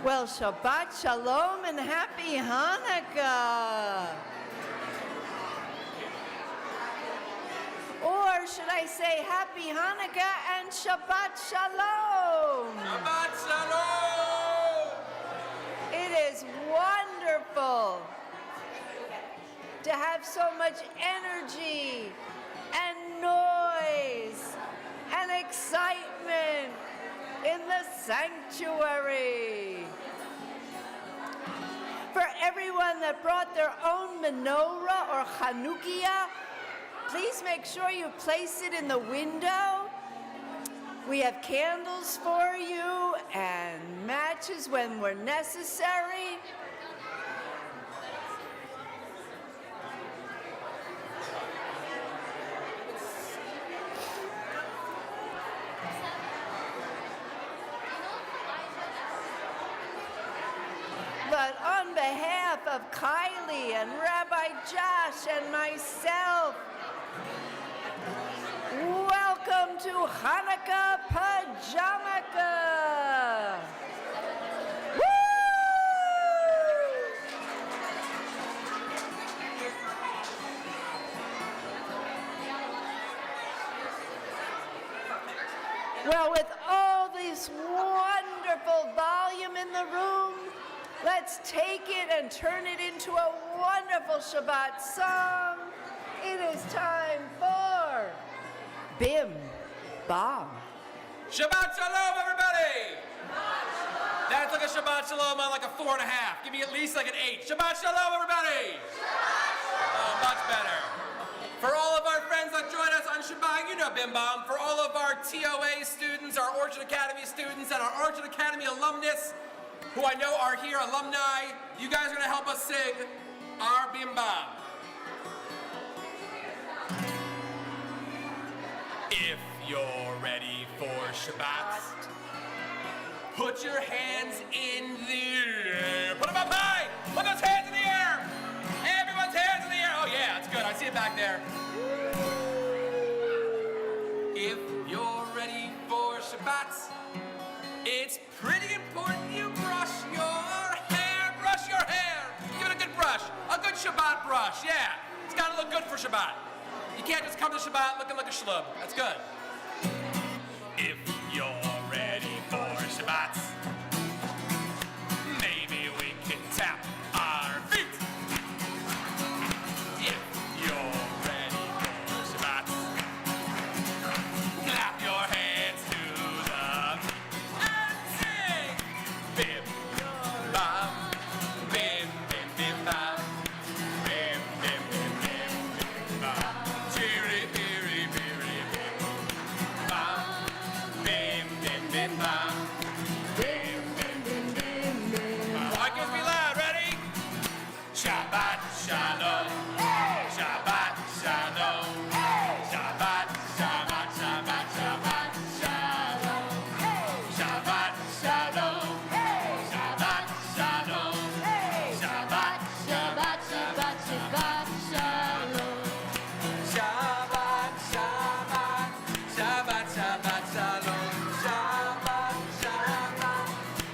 Well, Shabbat Shalom and Happy Hanukkah. Or should I say Happy Hanukkah and Shabbat Shalom? Shabbat Shalom! It is wonderful to have so much energy and noise and excitement in the sanctuary. For everyone that brought their own menorah or Chanukiah, please make sure you place it in the window. We have candles for you and matches when we're necessary. But on behalf of Kylie and Rabbi Josh and myself, welcome to Hanukkah Pajamaka! Woo! Well, with all this wonderful volume in the room, let's take it and turn it into a wonderful Shabbat song. It is time for Bim Bam. Shabbat Shalom, everybody! That's like a Shabbat Shalom on like a 4.5. Give me at least like an 8. Shabbat Shalom, everybody! Oh, much better. For all of our friends that join us on Shabbat, you know Bim Bam. For all of our TOA students, our Orchard Academy students, and our Orchard Academy alumnus, who I know are here, alumni, you guys are going to help us sing our Bim Bam. If you're ready for Shabbat, put your hands in the air. Put them up high. Put those hands in the air. Everyone's hands in the air. Oh yeah, that's good. I see it back there. If you're ready for Shabbat, it's pretty important you brush your hair. Brush your hair. Give it a good brush. A good Shabbat brush. Yeah. It's got to look good for Shabbat. You can't just come to Shabbat looking like a schlub. That's good. If you're ready for Shabbat, maybe we can tap our feet. If you're ready for Shabbat, clap your hands to the beat and sing. Bim, bam, bim, bim, bim, bam. Bim, bim, bim, bim, bim, bam. Cheery, beery, beery, bim, bam. Bim, bim, bim, bam. Bim, bim, bim, bim, bim, bam. All right, kids, be loud. Ready? Shabbat Shalom. Shabbat Shalom. Shabbat, Shabbat, Shabbat, Shabbat Shalom. Shabbat Shalom. Shabbat Shalom. Shabbat, Shabbat, Shabbat, Shabbat Shalom. Shabbat, Shabbat, Shabbat, Shabbat Shalom. Shabbat,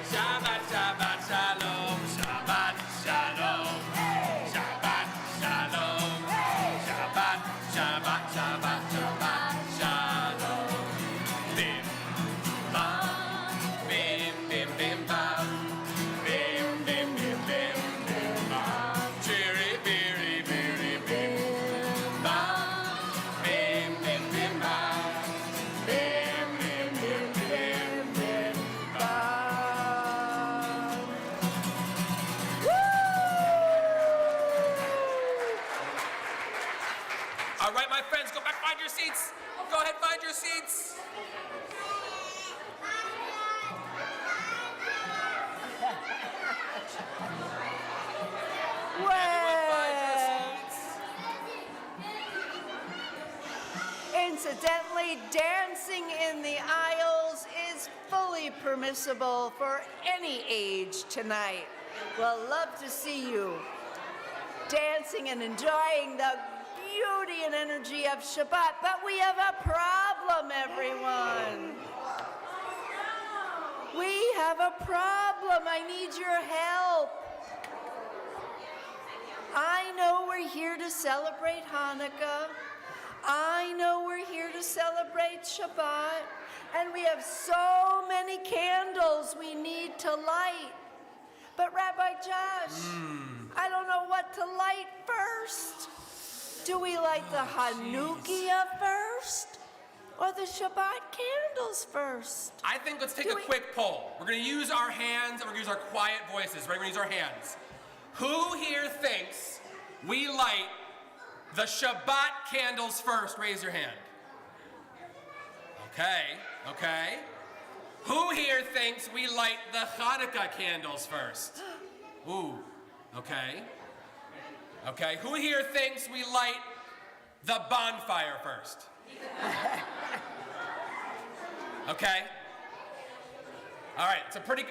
Shabbat, Shabbat, Shabbat Shalom. Shabbat Shalom. Shabbat Shalom. Shabbat, Shabbat, Shabbat, Shabbat Shalom. Bim, bam, bim, bim, bim, bam. Bim, bim, bim, bim, bim, bam. Cheery, beery, beery, bim, bam. Bim, bim, bim, bam. Bim, bim, bim, bim, bim, bam. All right, my friends, go back, find your seats. Go ahead, find your seats. Everyone find your seats. Incidentally, dancing in the aisles is fully permissible for any age tonight. We'll love to see you dancing and enjoying the beauty and energy of Shabbat, but we have a problem, everyone. We have have a problem. I need your help. I know we're here to celebrate Hanukkah. I know we're here to celebrate Shabbat. And we have so many candles we need to light. But Rabbi Josh, I don't know what to light first. Do we light the Hanukkah first or the Shabbat candles first? I think let's take a quick poll. We're going to use our hands and we're going to use our quiet voices. Right? We're going to use our hands. Who here thinks we light the Shabbat candles first? Raise your hand. Okay. Who here thinks we light the Hanukkah candles first? Ooh, okay. Who here thinks we light the bonfire first? Okay. All right, it's a pretty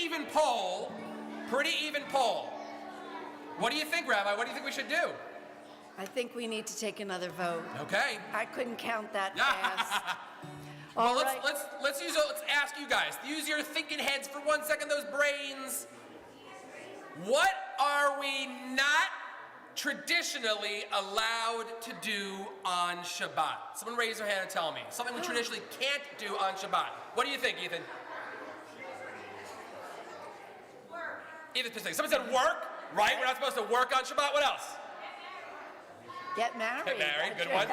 even poll. What do you think, Rabbi? What do you think we should do? I think we need to take another vote. Okay. I couldn't count that fast. Well, let's ask you guys. Use your thinking heads for 1 second, those brains. What are we not traditionally allowed to do on Shabbat? Someone raise their hand and tell me. Something we traditionally can't do on Shabbat. What do you think, Ethan? Work. Ethan's pissing. Someone said work, right? We're not supposed to work on Shabbat. What else? Get married. Get married, good one.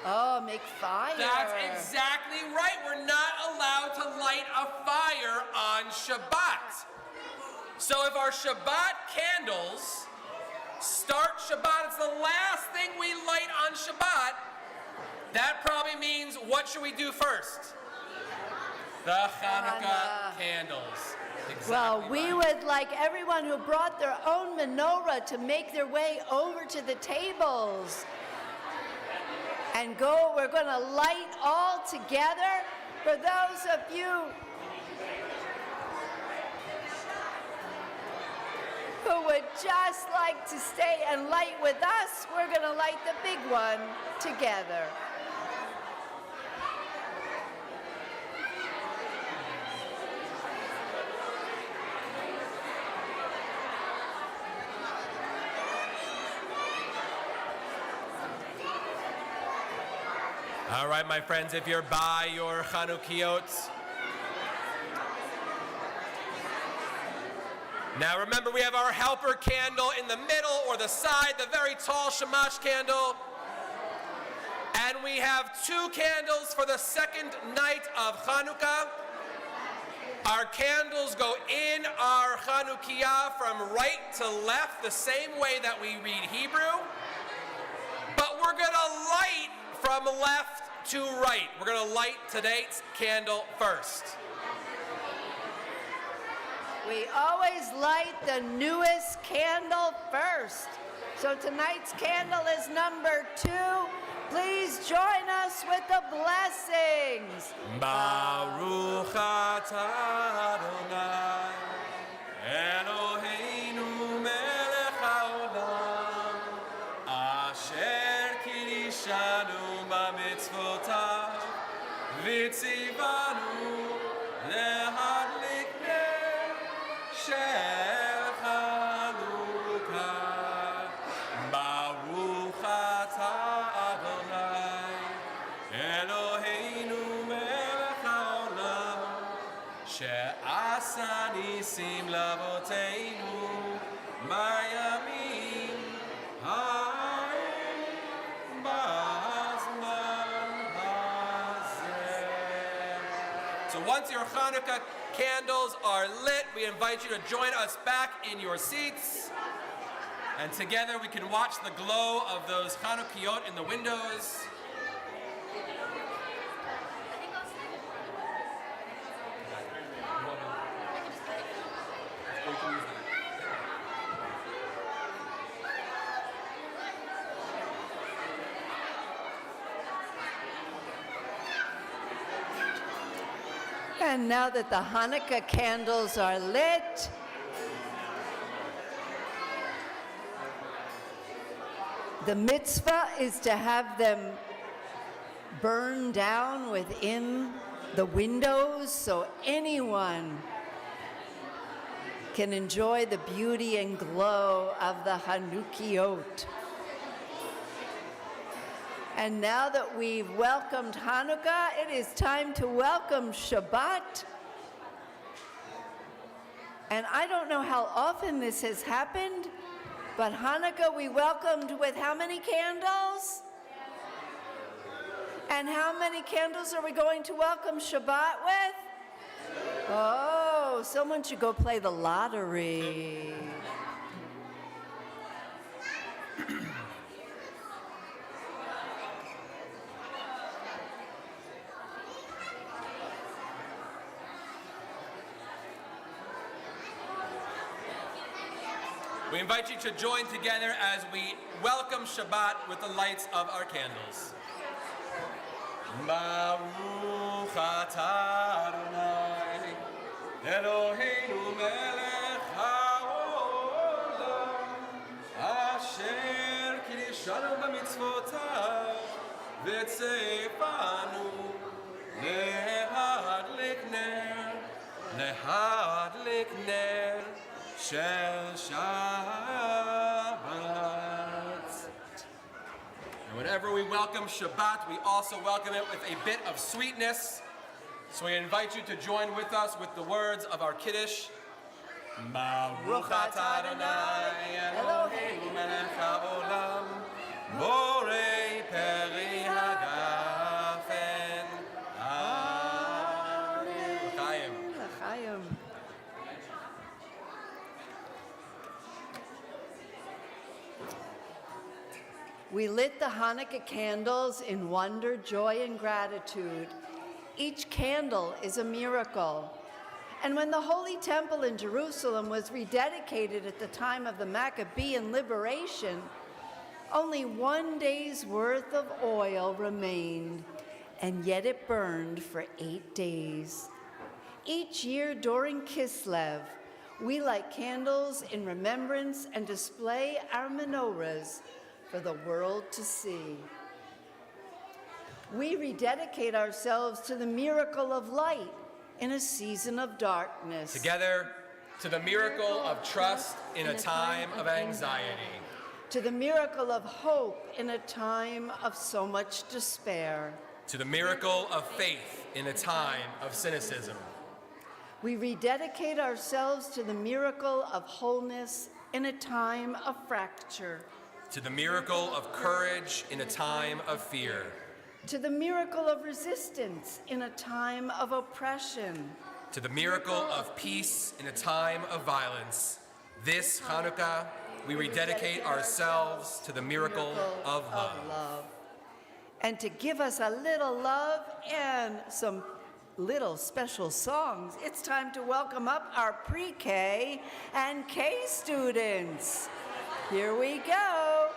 Oh, make fire. That's exactly right. We're not allowed to light a fire on Shabbat. So if our Shabbat candles start Shabbat, it's the last thing we light on Shabbat, that probably means what should we do first? The Hanukkah candles. Exactly well, we right. would like everyone who brought their own menorah to make their way over to the tables. And we're going to light all together. For those of you who would just like to stay and light with us, we're going to light the big one together. All right, my friends, if you're by your Chanukiot. Now remember, we have our helper candle in the middle or the side, the very tall Shamash candle. And we have 2 candles for the second night of Hanukkah. Our candles go in our Chanukiah from right to left, the same way that we read Hebrew. But we're going to light from left to right. We're going to light today's candle first. We always light the newest candle first. So tonight's candle is number 2. Please join us with the blessings. Baruch atah Adonai, Eloheinu melech haolam, asher kirishanu b'mitzvotav, v'tzivanu lehadlik ner shel Chanukah. Baruch atah Adonai, Eloheinu melech haolam, she'asa nisim lavoteinu mayamim ha'em b'zman hazeh. So once your Hanukkah candles are lit, we invite you to join us back in your seats. And together we can watch the glow of those Chanukiot in the windows. And now that the Hanukkah candles are lit, the mitzvah is to have them burned down within the windows so anyone can enjoy the beauty and glow of the Hanukkot. And now that we've welcomed Hanukkah, it is time to welcome Shabbat. And I don't know how often this has happened, but Hanukkah we welcomed with how many candles? And how many candles are we going to welcome Shabbat with? Oh, someone should go play the lottery. We invite you to join together as we welcome Shabbat with the lights of our candles. Baruch atah Adonai, Eloheinu melech haolam, asher kiddushanu b'mitzvotav, v'tzefanu lehadlik ner shel Shabbat. And whenever we welcome Shabbat, we also welcome it with a bit of sweetness. So we invite you to join with us with the words of our Kiddush. Baruch atah Adonai Eloheinu melech haolam, borei peri hagafen. Amen. L'chaim. L'chaim. We lit the Hanukkah candles in wonder, joy, and gratitude. Each candle is a miracle. And when the Holy Temple in Jerusalem was rededicated at the time of the Maccabean liberation, only 1 day's worth of oil remained, and yet it burned for 8 days. Each year during Kislev, we light candles in remembrance and display our menorahs for the world to see. We rededicate ourselves to the miracle of light in a season of darkness. Together, to the miracle of trust in a time of anxiety. To the miracle of hope in a time of so much despair. To the miracle of faith in a time of cynicism. We rededicate ourselves to the miracle of wholeness in a time of fracture. To the miracle of courage in a time of fear. To the miracle of resistance in a time of oppression. To the miracle of peace in a time of violence. This Hanukkah, we rededicate ourselves to the miracle of love. And to give us a little love and some little special songs, it's time to welcome up our pre-K and K students. Here we go.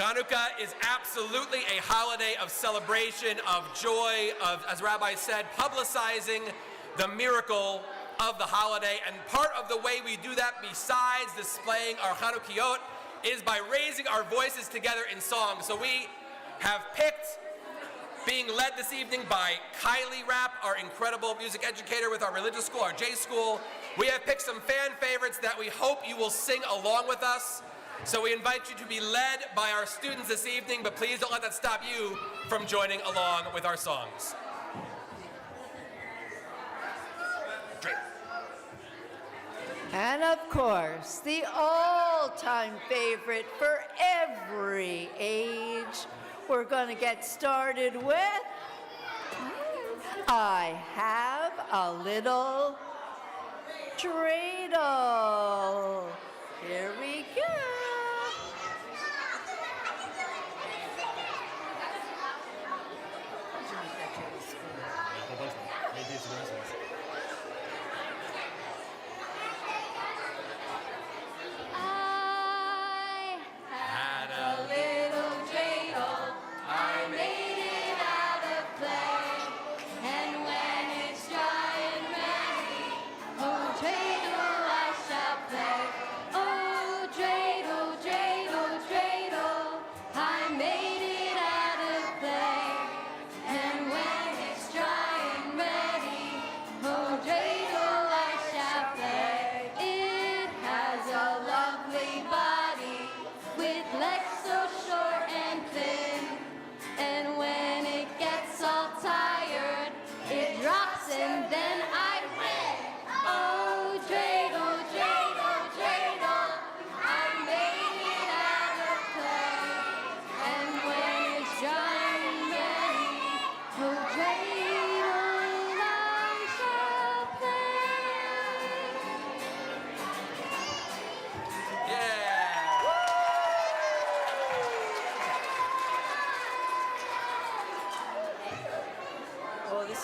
Hanukkah is absolutely a holiday of celebration, of joy, of, as Rabbi said, publicizing the miracle of the holiday. And part of the way we do that, besides displaying our Chanukiot, is by raising our voices together in song. So we have picked, being led this evening by Kylie Rapp, our incredible music educator with our religious school, our J School. We have picked some fan favorites that we hope you will sing along with us. So we invite you to be led by our students this evening, but please don't let that stop you from joining along with our songs. Drake. And of course, the all-time favorite for every age, we're going to get started with I Have a Little Dreidel. Here we go.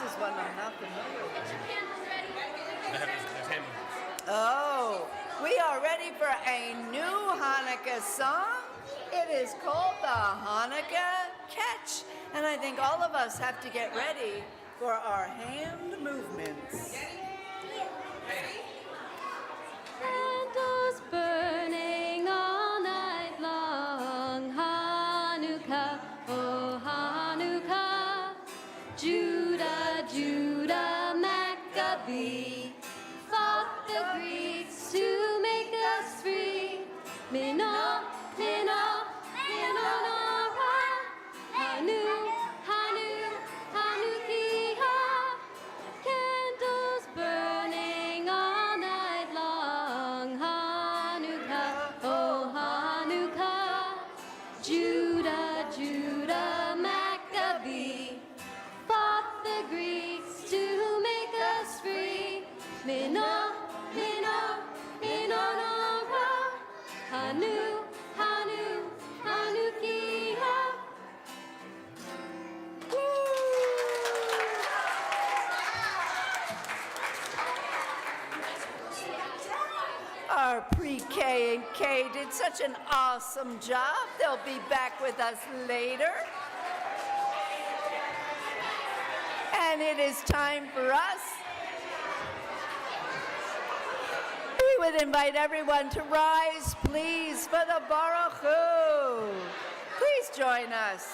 is one I'm not familiar with. There's him. Oh, we are ready for a new Hanukkah song. It is called the Hanukkah Catch, and I think all of us have to get ready for our hand movements. Candles burning all night long. Hanukkah, oh Hanukkah. Judah, Judah, Maccabee fought the Greeks to make us free. Minot, Minot, Minot, Hanu, Hanu, Hanukkah. Candles burning all night long. Hanukkah, oh Hanukkah. Judah, Judah, Maccabee fought the Greeks to make us free. Minot, Minot, Minot, Hanu, Hanu, Hanukkah. Our pre-K and K did such an awesome job. They'll be back with us later. And it is time for us. We would invite everyone to rise, please, for the Baruch Hu. Please join us.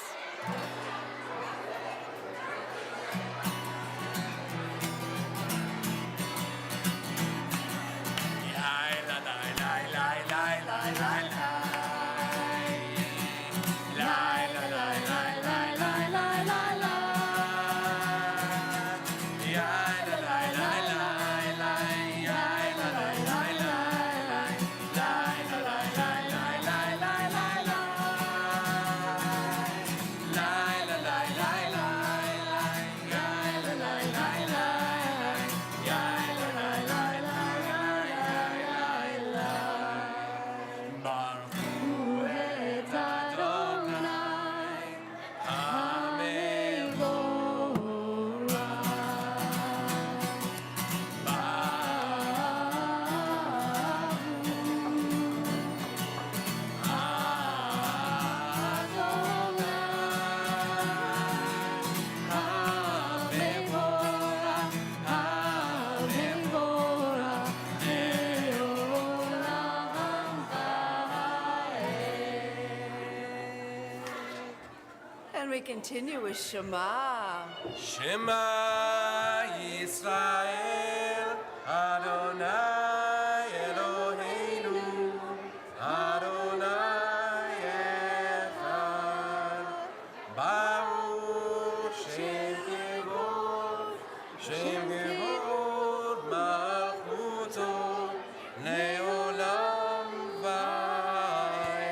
And we continue with Shema. Shema Yisrael, Adonai Eloheinu, Adonai Echad, Baruch Shem Kevod Malchuto, Leolam Vaed.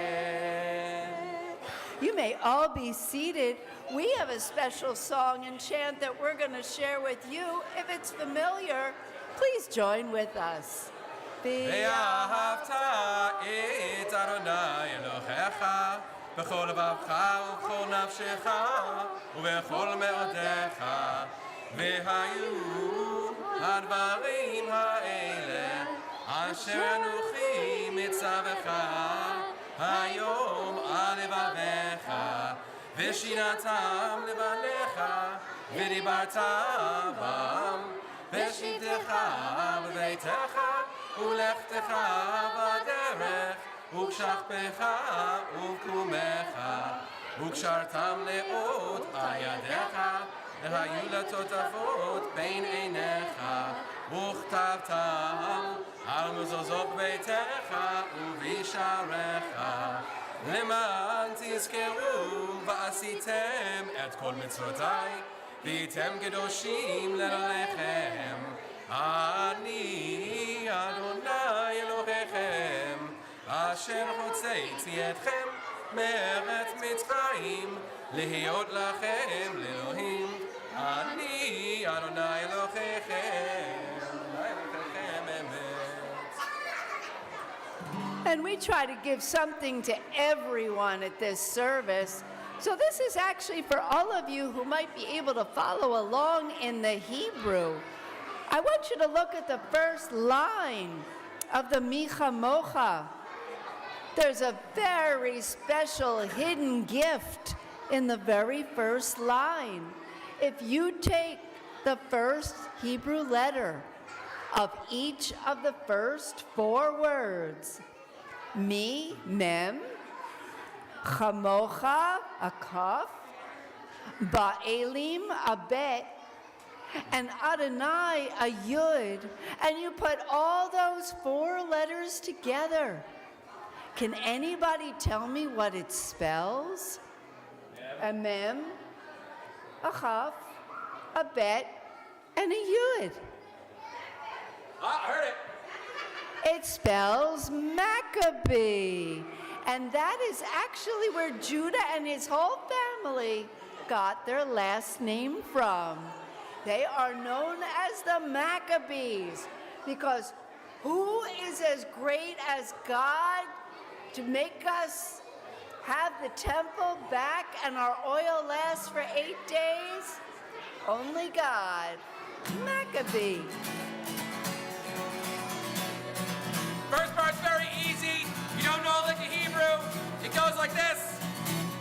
You may all be seated. We have a special song and chant that we're going to share with you. If it's familiar, please join with us. ואהבת את אדוני אלוהיך בכל לבבך ובכל נפשך ובכל מאודיך והיו הדברים האלה אשר אנוכי מצווך היום על לבביך ושינתם לבניך ודיברת בם ושבתך בביתך ולכתך בדרך וקשחפך וקומך וקשרתם לאות על ידיך והיו לטוטפות בין עיניך וכתבתם על מזוזות ביתך ובשעריך למען תזכרו ועשיתם את כל מצוותיי והייתם קדושים לאלוהיכם אני אדוני אלוהיכם אשר הוצאתי אתכם מארץ מצרים להיות לכם לאלוהים אני אדוני אלוהיכם אלוהיכם אמת. And we try to give something to everyone at this service. So this is actually for all of you who might be able to follow along in the Hebrew. I want you to look at the first line of the Micha Mocha. There's a very special hidden gift in the very first line. If you take the first Hebrew letter of each of the first 4 words, Mi, Mem, Chamocha, a Kaf, Ba'elim, a Bet, and Adonai, a Yud, and you put all those 4 letters together. Can anybody tell me what it spells? A Mem, a Chaf, a Bet, and a Yud. Ah, I heard it. It spells Maccabee. And that is actually where Judah and his whole family got their last name from. They are known as the Maccabees because who is as great as God to make us have the temple back and our oil lasts for 8 days? Only God. Maccabee. First part's very easy. You don't know like a Hebrew. It goes like this.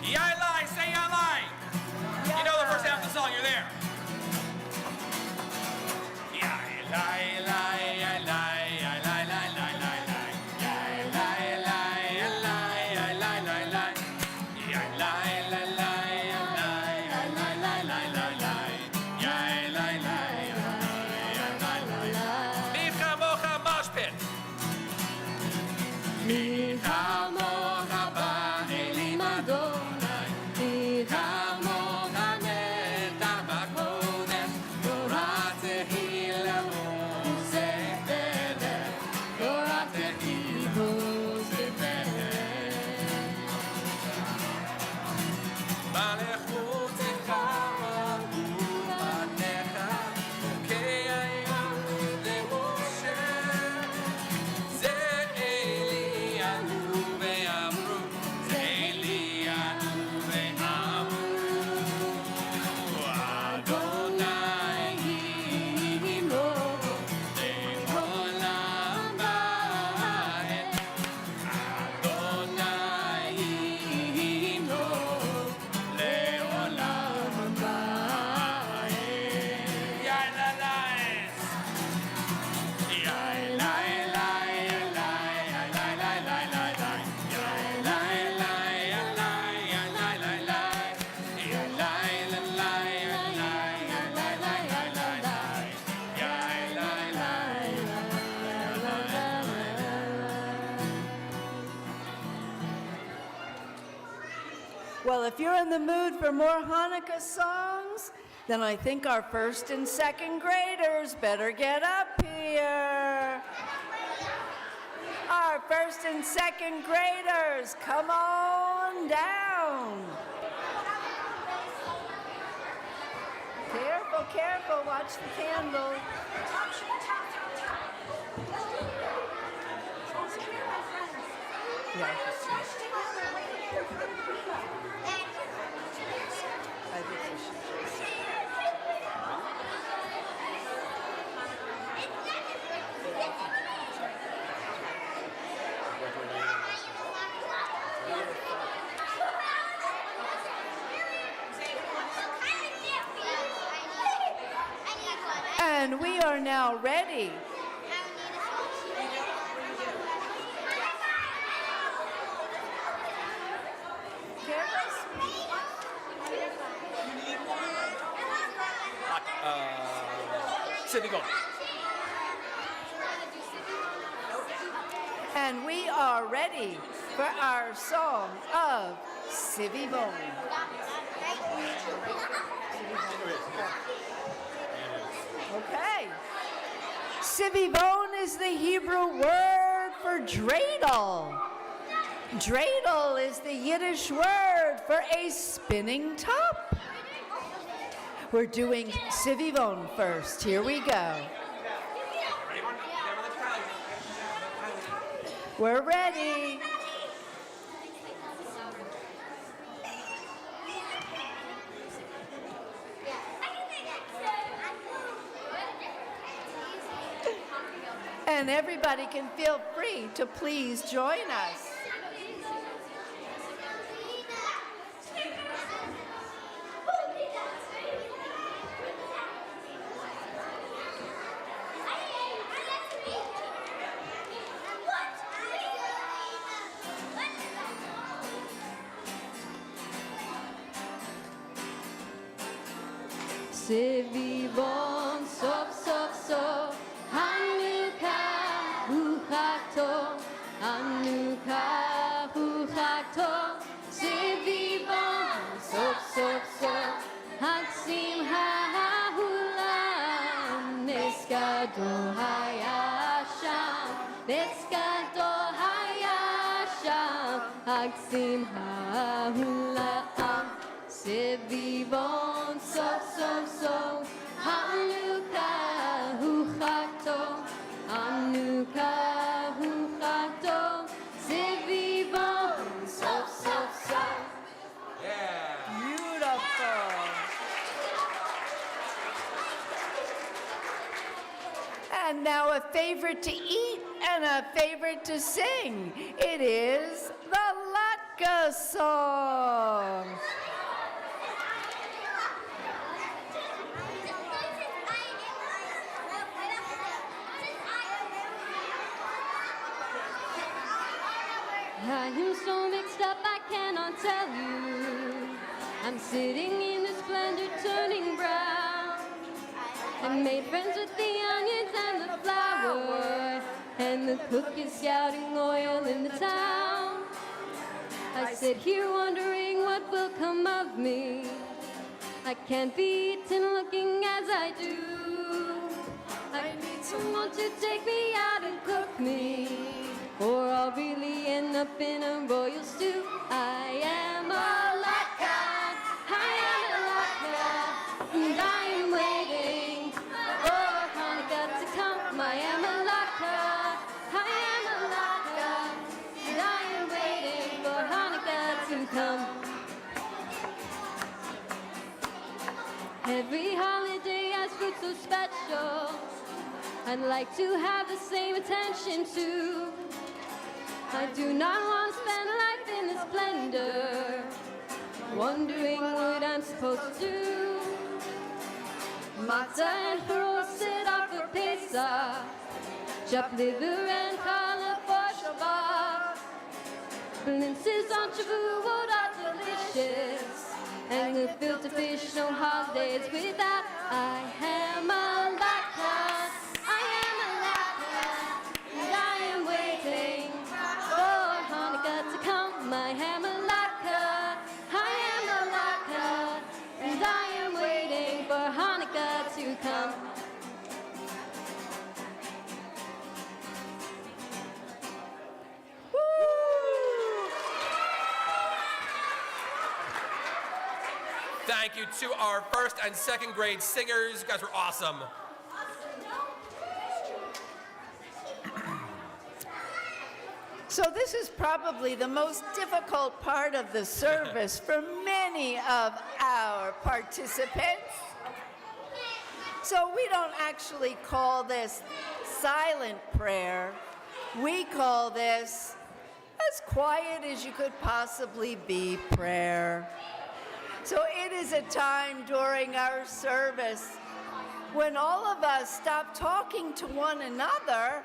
Yai-lai, say yai-lai. You know the first half of the song, you're there. Yai-lai, lai, yai-lai, yai-lai, lai, lai, lai, lai. Yai-lai, lai, yai-lai, yai-lai, lai, lai. Yai-lai, lai, lai, yai-lai, yai-lai, lai, lai, lai, lai. Yai-lai, lai, yai-lai, yai-lai, lai, lai. Micha mocha mosh pit. Micha mocha ba'elim Adonai. Micha mocha netach b'kodesh. Torah tehi lehu zefeder. Torah tehi lehu zefeder. Malechutecha u'panecha. Ukei hayam leMoshe. Ze Elianu ve'amru. Ze Elianu ve'amru. Adonai himo le'olam va'ed. Adonai himo le'olam va'ed. Yai-la-lais. Well, if you're in the mood for more Hanukkah songs, then I think our first and second graders better get up here. Our first and second graders, come on down. Careful, careful, watch the candle. Yeah. I think we should just... And we are now ready. Civico. And we are ready for our song of Sivivon. Okay. Sivivon is the Hebrew word for dreidel. Dreidel is the Yiddish word for a spinning top. We're doing Sivivon first. Here we go. We're ready. And everybody can feel free to please join us. Se vivon sof sof sof Hanukkah hu chagto Se vivon sof sof sof Hag simha hulam Neskado hayasham Hag simha hulam Se vivon sof sof sof Hanukkah hu chagto Se vivon sof sof sof Yeah. Beautiful. And now a favorite to eat and a favorite to sing. It is the Latka song. I am so mixed up I cannot tell you. I'm sitting in the splendor turning brown. I made friends with the onions and the flour, and the cook is scouting oil in the town. I sit here wondering what will come of me. I can't be eaten looking as I do. I need someone to take me out and cook me, or I'll really end up in a royal stew. I am a latka, and I am waiting for Hanukkah to come. I am a latka, and I am waiting for Hanukkah to come. Every holiday has food so special I'd like to have the same attention to. I do not want to spend life in the splendor, wondering what I'm supposed to do. Matzah and churros sit off for Pesach, chopped liver and challah for Shabbat. Blintzes on Shavuot are delicious, and gefilte fish, no holidays without. I am a latka, and I am waiting for Hanukkah to come. I am a latka, and I am waiting for Hanukkah to come. Thank you to our first and second grade singers. You guys were awesome. So this is probably the most difficult part of the service for many of our participants. So we don't actually call this silent prayer. We call this as quiet as you could possibly be prayer. So it is a time during our service when all of us stop talking to one another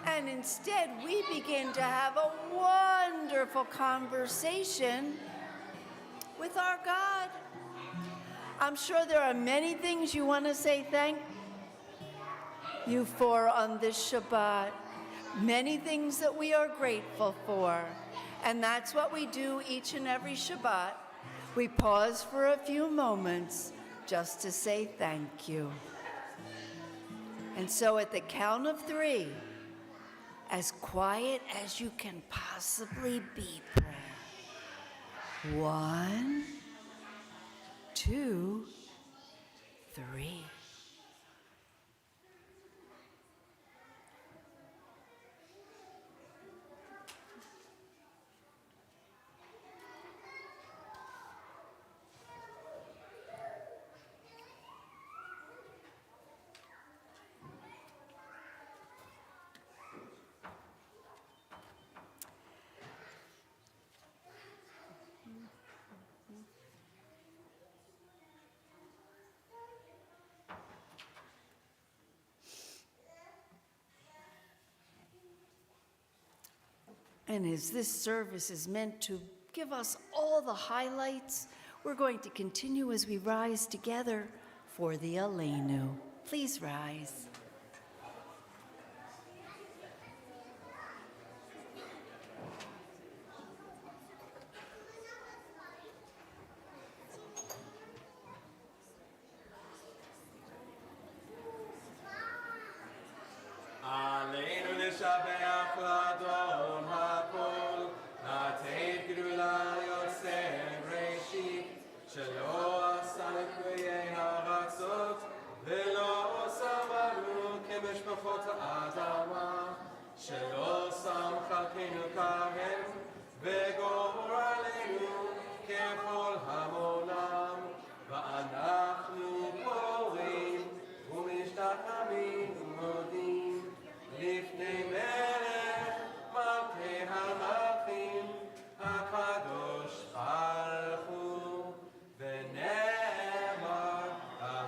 and instead we begin to have a wonderful conversation with our God. I'm sure there are many things you want to say thank you for on this Shabbat. Many things that we are grateful for. And that's what we do each and every Shabbat. We pause for a few moments just to say thank you. And so at the count of 3, as quiet as you can possibly be, prayer. 1, 2, 3. And as this service is meant to give us all the highlights, we're going to continue as we rise together for the Aleinu. Please rise. עלינו לשבח לאדון הכל, לתת גדולה יוסף ראשית, שלא עשה נקויי הרצות, ולא שם בנו כמשפחות האדמה, שלא שם חלקנו כהם, וגורלנו ככל המונם, ואנחנו קוראים ומשתחווים ומודים לפני מלך מלכי המלכים הקדוש ברוך הוא, ונאמר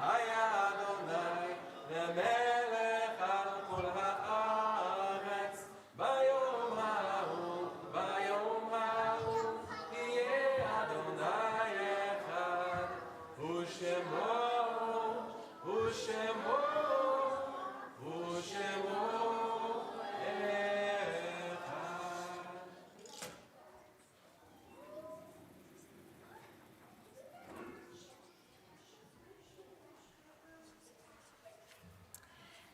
היה אדוני למלך על כל הארץ ביום ההוא יהיה אדוני אחד ושמו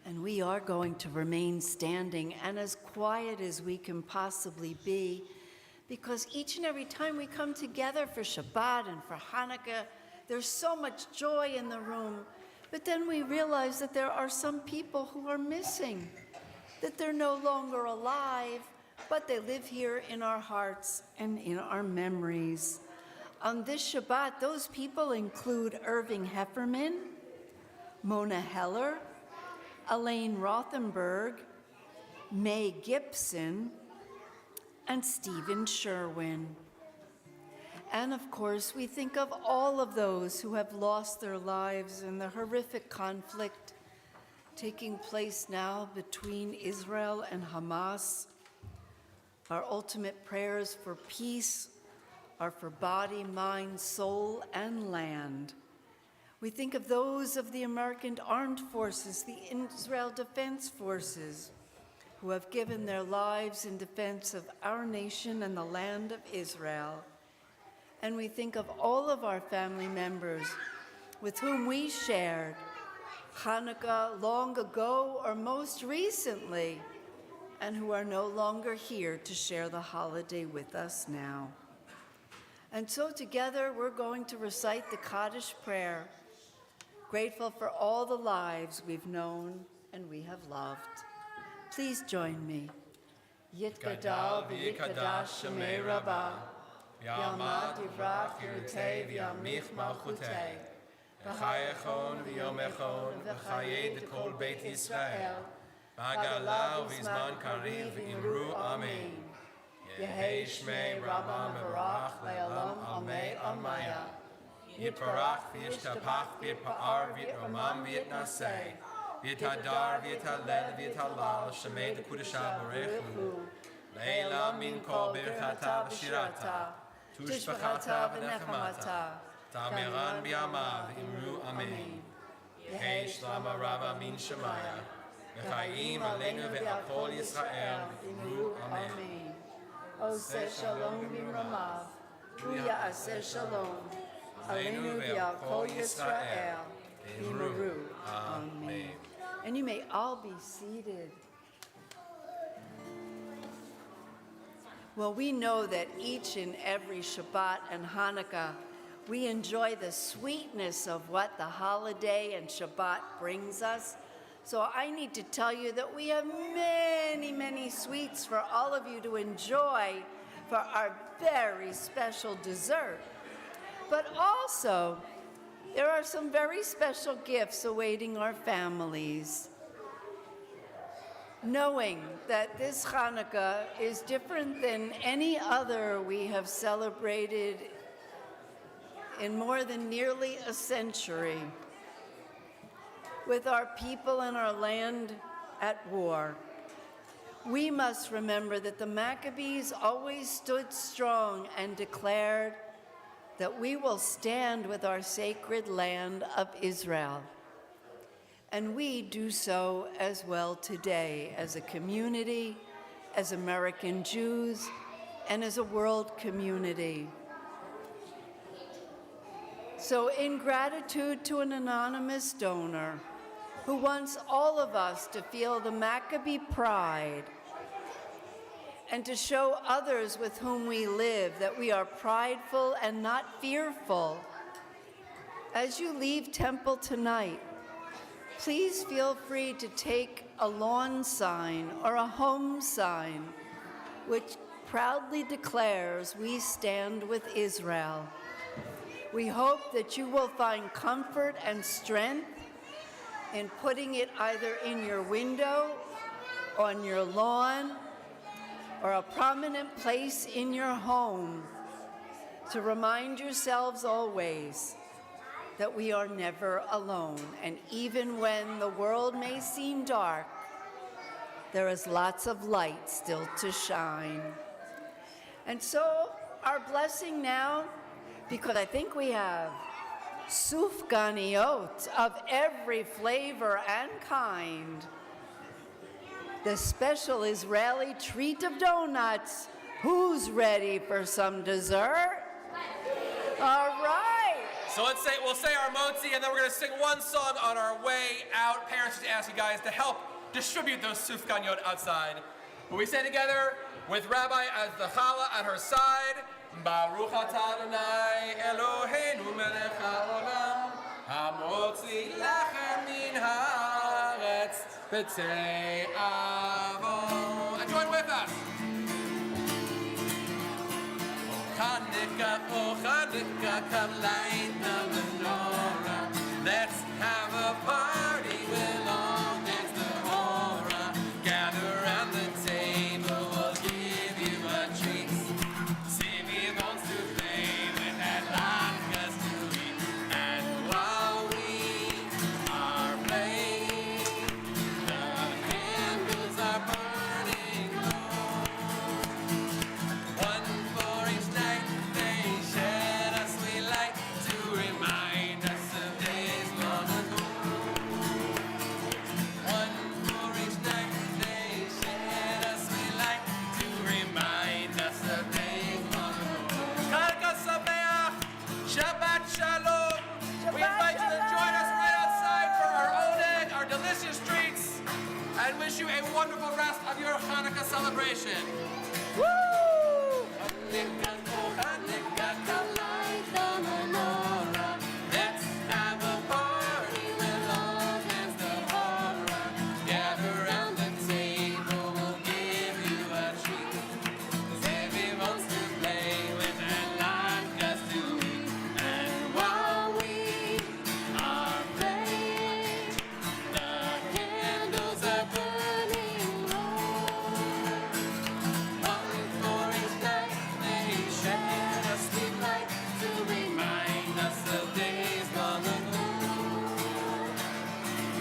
And we are going to remain standing and as quiet as we can possibly be, because each and every time we come together for Shabbat and for Hanukkah, there's so much joy in the room. But then we realize that there are some people who are missing, that they're no longer alive, but they live here in our hearts and in our memories. On this Shabbat, those people include Irving Hefferman, Mona Heller, Elaine Rothenberg, May Gibson, and Stephen Sherwin. And of course, we think of all of those who have lost their lives in the horrific conflict taking place now between Israel and Hamas. Our ultimate prayers for peace are for body, mind, soul, and land. We think of those of the American Armed Forces, the Israel Defense Forces, who have given their lives in defense of our nation and the land of Israel. And we think of all of our family members with whom we shared Hanukkah long ago or most recently, and who are no longer here to share the holiday with us now. And so together we're going to recite the Kaddish prayer, grateful for all the lives we've known and we have loved. Please join me. Yitgadal v'yikadash shemei Rabbah, Yamad yivrach yirutei v'yamich malchutei, v'chayechon v'yomechon v'chayei dekol Beit Yisrael, v'hagala v'zman kariv v'imru amen. Yehei shmei Rabbah mevarach le'olam almei almaya. Yitbarach v'yishtapach v'yitpa'ar v'yitromam v'yitnasei, v'yitadar v'yitalel v'yitalal shemei dekudesha barechu, le'ela min kol birchata v'shirata, tushbachata v'nechamata, ta'amiran b'yamav v'imru amen. Yehei shlama Rabbah min shemaya, v'chayim aleinu ve'al kol Yisrael v'imru amen. Oseh shalom b'ramav, v'ya'aseh shalom, aleinu ve'al kol Yisrael v'imru amen. And you may all be seated. Well, we know that each and every Shabbat and Hanukkah, we enjoy the sweetness of what the holiday and Shabbat brings us. So I need to tell you that we have many, many sweets for all of you to enjoy for our very special dessert. But also, there are some very special gifts awaiting our families. Knowing that this Hanukkah is different than any other we have celebrated in more than nearly a century, with our people and our land at war, We must remember that the Maccabees always stood strong and declared that we will stand with our sacred land of Israel. And we do so as well today as a community, as American Jews, and as a world community. So in gratitude to an anonymous donor who wants all of us to feel the Maccabee pride and to show others with whom we live that we are prideful and not fearful, as you leave temple tonight, please feel free to take a lawn sign or a home sign which proudly declares we stand with Israel. We hope that you will find comfort and strength in putting it either in your window, on your lawn, or a prominent place in your home to remind yourselves always that we are never alone. And even when the world may seem dark, there is lots of light still to shine. And so our blessing now, because I think we have sufganiyot of every flavor and kind, the special Israeli treat of donuts. Who's ready for some dessert? All right. So we'll say our motzi, and then we're going to sing one song on our way out. Parents, just ask you guys to help distribute those sufganiyot outside. Will we say together with Rabbi as the challah at her side? Baruch atah Adonai Eloheinu melech haolam hamotzi lachem min haaretz b'tzei avo. And join with us. Oh Chanukah, come light the menorah. Let's have a party, we'll all dance the hora. Gather around the table, we'll give you a treat. Simi wants to play with that latkes to eat. And while we are playing, the candles are burning low. One for each night, they shed a sweet light to remind us of days long ago. One for each night, they shed a sweet light to remind us of days long ago. Chanukah Sameach, Shabbat Shalom. We invite you to join us right outside for our oneg, our delicious treats, and wish you a wonderful rest of your Hanukkah celebration. Woo! Hanukkah, come light the menorah. Let's have a party, we'll all dance the hora. Gather round the table, we'll give you a treat. 'Cause everyone wants to play with that latkes to eat. And while we are playing, the candles are burning low. One for each night, they shed a sweet light to remind us of days long ago.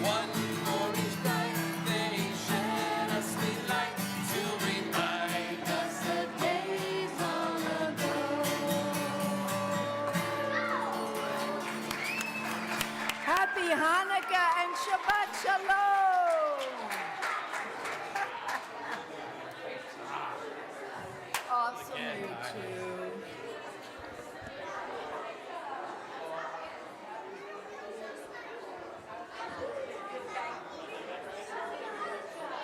One for each night, they shed a sweet light to remind us of days long ago. Happy Hanukkah and Shabbat Shalom! Awesome, you two.